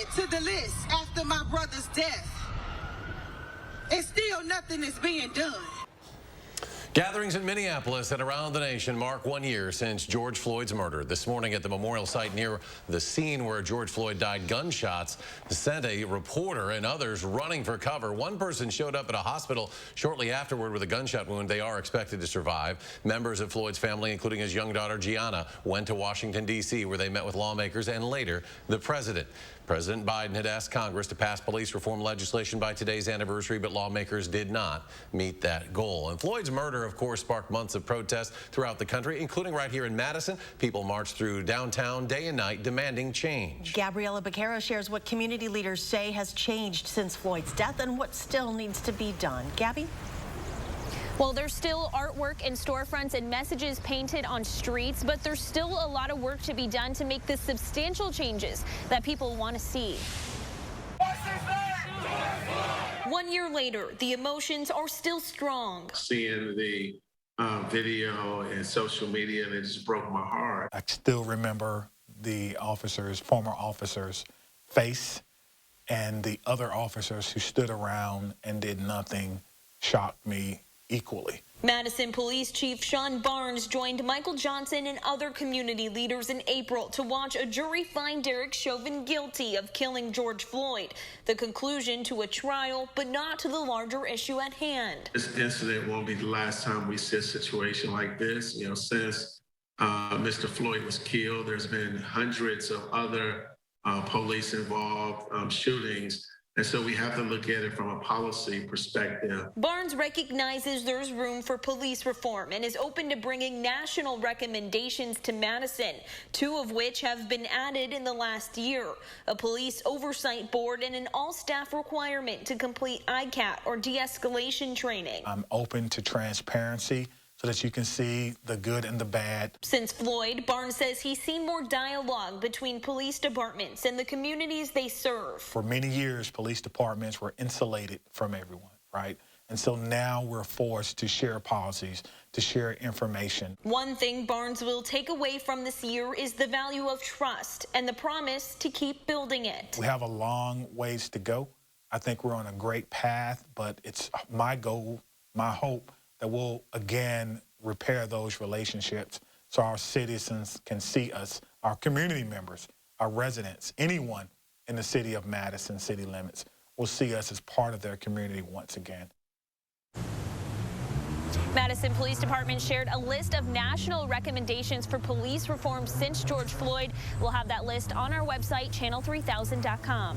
added to the list after my brother's death. And still nothing is being done. Gatherings in Minneapolis and around the nation mark 1 year since George Floyd's murder. This morning at the memorial site near the scene where George Floyd died, gunshots sent a reporter and others running for cover. One person showed up at a hospital shortly afterward with a gunshot wound. They are expected to survive. Members of Floyd's family, including his young daughter Gianna, went to Washington, D.C., where they met with lawmakers and later the president. President Biden had asked Congress to pass police reform legislation by today's anniversary, but lawmakers did not meet that goal. And Floyd's murder, of course, sparked months of protests throughout the country, including right here in Madison. People marched through downtown day and night demanding change. Gabriela Becerra shares what community leaders say has changed since Floyd's death and what still needs to be done. Gabby? Well, there's still artwork in storefronts and messages painted on streets, but there's still a lot of work to be done to make the substantial changes that people want to see. 1 year later, the emotions are still strong. Seeing the video and social media, it just broke my heart. I still remember the officers, former officers' face, and the other officers who stood around and did nothing shocked me equally. Madison Police Chief Sean Barnes joined Michael Johnson and other community leaders in April to watch a jury find Derek Chauvin guilty of killing George Floyd. The conclusion to a trial, but not to the larger issue at hand. This incident won't be the last time we see a situation like this. You know, since Mr. Floyd was killed, there's been hundreds of other police-involved shootings. And so we have to look at it from a policy perspective. Barnes recognizes there's room for police reform and is open to bringing national recommendations to Madison, 2 of which have been added in the last year: a police oversight board and an all-staff requirement to complete ICAT or de-escalation training. I'm open to transparency so that you can see the good and the bad. Since Floyd, Barnes says he's seen more dialogue between police departments and the communities they serve. For many years, police departments were insulated from everyone, right? And so now we're forced to share policies, to share information. One thing Barnes will take away from this year is the value of trust and the promise to keep building it. We have a long ways to go. I think we're on a great path, but it's my goal, my hope, that we'll again repair those relationships so our citizens can see us, our community members, our residents, anyone in the city of Madison city limits will see us as part of their community once again. Madison Police Department shared a list of national recommendations for police reform since George Floyd. We'll have that list on our website, channel3000.com.